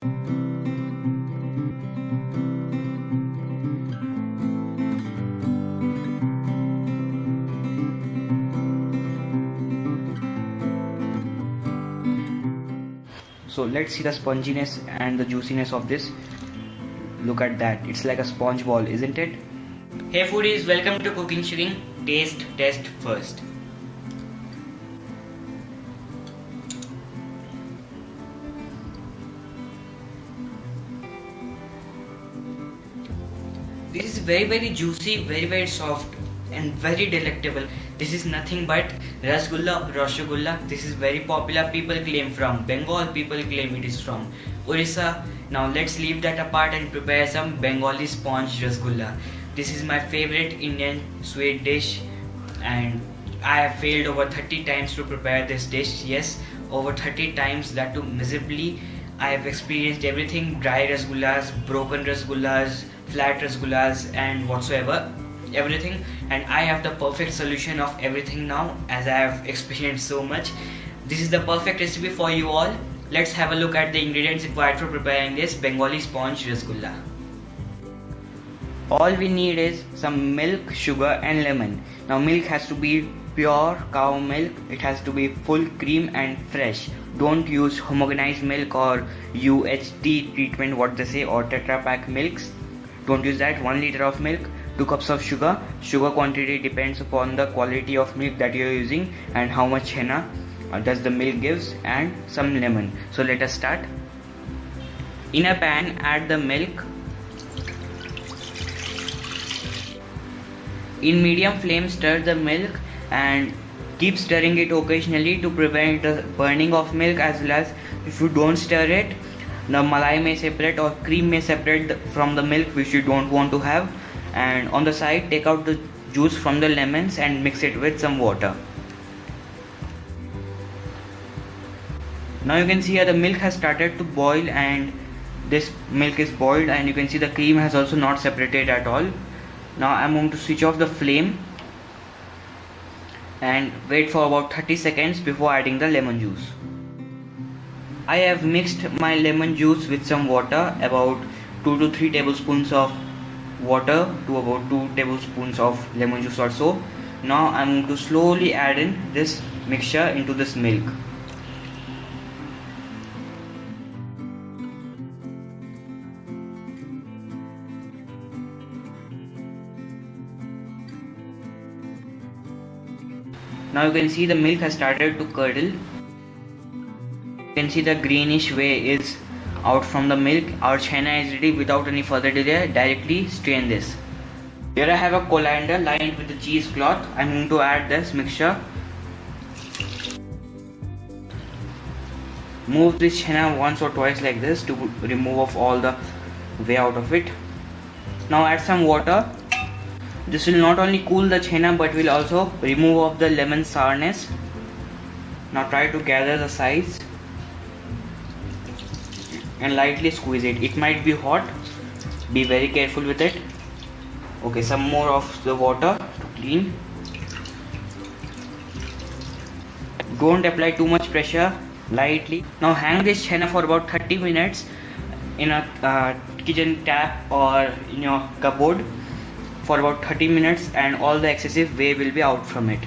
So let's see the sponginess and the juiciness of this. Look at that, it's like a sponge ball, isn't it? Hey foodies, welcome to Cooking Shooking. Taste test first. This is very juicy, very soft and very delectable. This is nothing but rasgulla. This is very popular. People claim from Bengal, people claim it is from Orissa. Now let's leave that apart and prepare some Bengali sponge rasgulla. This is my favorite Indian sweet dish, and I have failed over 30 times to prepare this dish. Yes, over 30 times, that too miserably. I have experienced everything: dry rasgullas, broken rasgullas, flat rasgullas, and whatsoever, everything. And I have the perfect solution of everything now, as I have experienced so much. This is the perfect recipe for you all. Let's have a look at the ingredients required for preparing this Bengali sponge rasgulla. All we need is some milk, sugar and lemon. Now milk has to be pure cow milk. It has to be full cream and fresh. Don't use homogenized milk or UHT treatment, what they say, or Tetra Pak milks. Don't use that. 1 liter of milk, 2 cups of sugar. Sugar quantity depends upon the quality of milk that you are using and how much henna does the milk gives, and some lemon. So let us start. In a pan, add the milk. In medium flame, stir the milk and keep stirring it occasionally to prevent the burning of milk, as well as if you don't stir it, the malai may separate or cream may separate from the milk, which you don't want to have. And on the side, take out the juice from the lemons and mix it with some water. Now you can see here the milk has started to boil, and this milk is boiled, and you can see the cream has also not separated at all. Now I'm going to switch off the flame and wait for about 30 seconds before adding the lemon juice. I have mixed my lemon juice with some water, about 2 to 3 tablespoons of water to about 2 tablespoons of lemon juice or so. Now I'm going to slowly add in this mixture into this milk. Now you can see the milk has started to curdle. You can see the greenish whey is out from the milk. Our henna is ready. Without any further delay, directly strain this. Here I have a colander lined with the cheesecloth. I'm going to add this mixture. Move this henna once or twice like this to remove off all the whey out of it. Now add some water. This will not only cool the henna but will also remove off the lemon sourness. Now try to gather the sides and lightly squeeze it. It might be hot, be very careful with it. Okay, some more of the water to clean. Don't apply too much pressure, lightly. Now hang this henna for about 30 minutes in a kitchen tap or in your cupboard for about 30 minutes, and all the excessive whey will be out from it.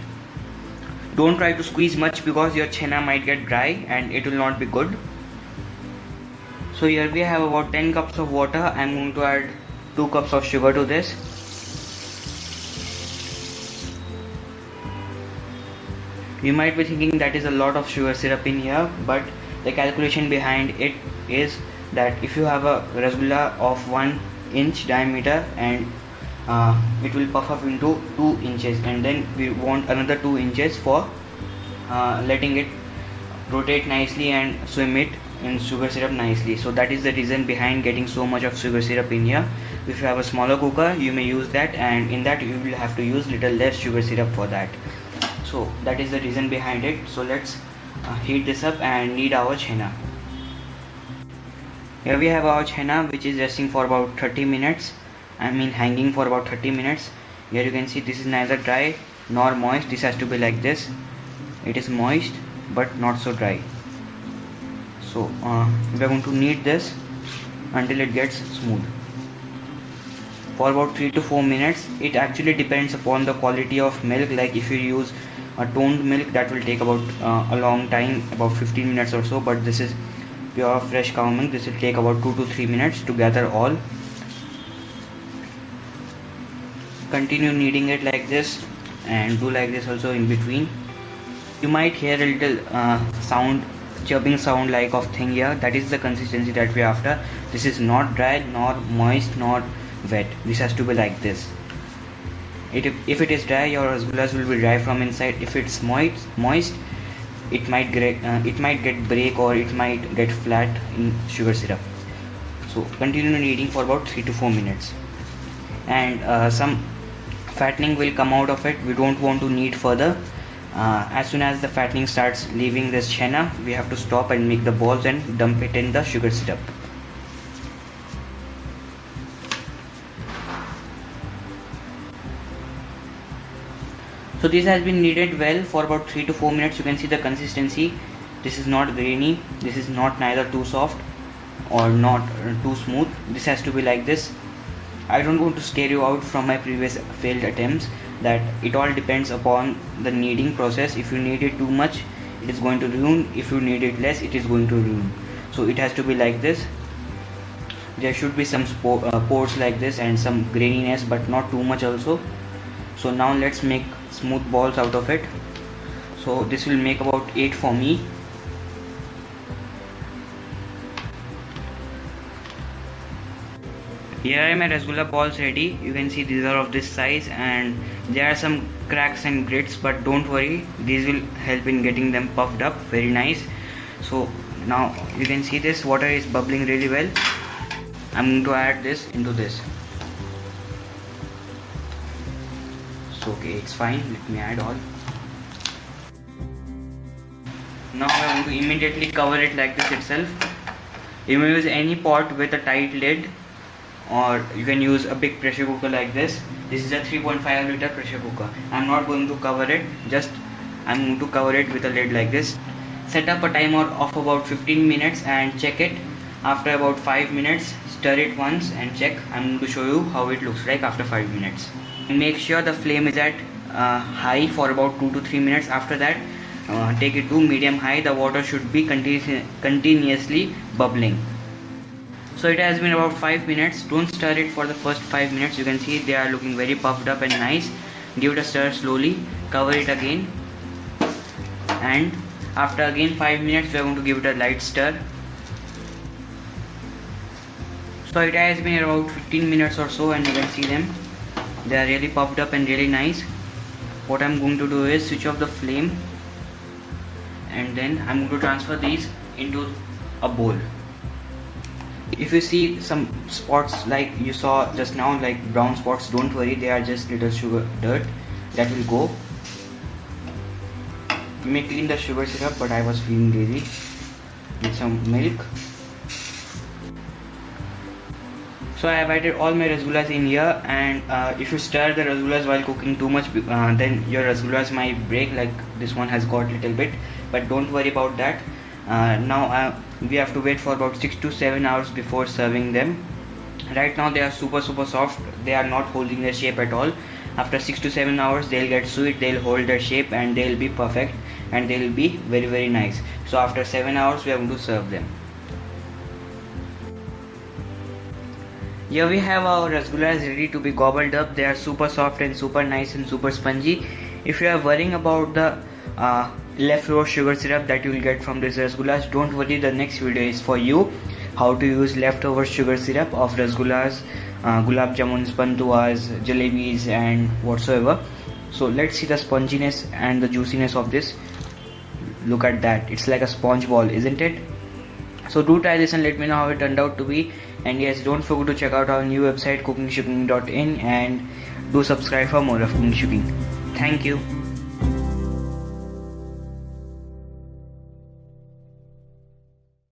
Don't try to squeeze much because your henna might get dry and it will not be good. So here we have about 10 cups of water. I'm going to add 2 cups of sugar to this. You might be thinking that is a lot of sugar syrup in here, but the calculation behind it is that if you have a rasgulla of 1 inch diameter and it will puff up into 2 inches, and then we want another 2 inches for letting it rotate nicely and swim it in sugar syrup nicely. So that is the reason behind getting so much of sugar syrup in here. If you have a smaller cooker, you may use that, and in that you will have to use little less sugar syrup for that. So that is the reason behind it. So let's heat this up and knead our henna. Here we have our henna, which is resting for about 30 minutes. Hanging for about 30 minutes. Here you can see this is neither dry nor moist. This has to be like this. It is moist but not so dry. So we are going to knead this until it gets smooth for about 3 to 4 minutes. It actually depends upon the quality of milk. Like if you use a toned milk, that will take about a long time, about 15 minutes or so, but this is pure fresh cow milk. This will take about 2 to 3 minutes to gather all. Continue kneading it like this and do like this also in between. You might hear a little chirping sound like of thing here. That is the consistency that we are after. This is not dry, nor moist, nor wet. This has to be like this. If it is dry, your rasgullas will be dry from inside. If it's moist, it might get break, or it might get flat in sugar syrup. So continue kneading for about 3 to 4 minutes, and some fattening will come out of it. We don't want to knead further. As soon as the fattening starts leaving this chenna, we have to stop and make the balls and dump it in the sugar syrup. So this has been kneaded well for about 3 to 4 minutes. You can see the consistency. This is not grainy. This is not neither too soft or not too smooth. This has to be like this. I don't want to scare you out from my previous failed attempts, that it all depends upon the kneading process. If you knead it too much, it is going to ruin. If you knead it less, it is going to ruin. So it has to be like this. There should be some pores like this and some graininess, but not too much also. So now let's make smooth balls out of it. So this will make about 8 for me. Here are my rasgulla balls ready. You can see these are of this size, and there are some cracks and grits, but don't worry, these will help in getting them puffed up very nice. So now you can see this water is bubbling really well. I'm going to add this into this. So okay, it's fine. Let me add all. Now I want to immediately cover it like this itself. You may use any pot with a tight lid, or you can use a big pressure cooker like this. This is a 3.5 liter pressure cooker. I'm not going to cover it, I'm going to cover it with a lid like this. Set up a timer of about 15 minutes and check it. After about 5 minutes, stir it once and check. I'm going to show you how it looks like after 5 minutes. Make sure the flame is at high for about 2 to 3 minutes. After that, take it to medium high. The water should be continuously bubbling. So it has been about 5 minutes. Don't stir it for the first 5 minutes. You can see they are looking very puffed up and nice. Give it a stir slowly. Cover it again. And after again 5 minutes, we are going to give it a light stir. So it has been about 15 minutes or so, and you can see them. They are really puffed up and really nice. What I'm going to do is switch off the flame, and then I'm going to transfer these into a bowl. If you see some spots like you saw just now, like brown spots, don't worry, they are just little sugar dirt that will go. You may clean the sugar syrup, but I was feeling lazy. With some milk. So I have added all my rasgullas in here, and if you stir the rasgullas while cooking too much, then your rasgullas might break, like this one has got a little bit, but don't worry about that. Now we have to wait for about 6 to 7 hours before serving them. Right now they are super soft. They are not holding their shape at all. After 6 to 7 hours, they'll get sweet, they'll hold their shape, and they'll be perfect, and they'll be very nice. So after 7 hours, we are going to serve them. Here we have our rasgullas ready to be gobbled up. They are super soft and super nice and super spongy. If you are worrying about the leftover sugar syrup that you will get from these rasgullas, don't worry, the next video is for you. How to use leftover sugar syrup of rasgullas, gulab jamuns, pantuas, jalebis and whatsoever. So let's see the sponginess and the juiciness of this. Look at that, it's like a sponge ball, isn't it? So do try this and let me know how it turned out to be. And yes, don't forget to check out our new website cookingshuking.in, and do subscribe for more of Cooking Shuking. Thank you.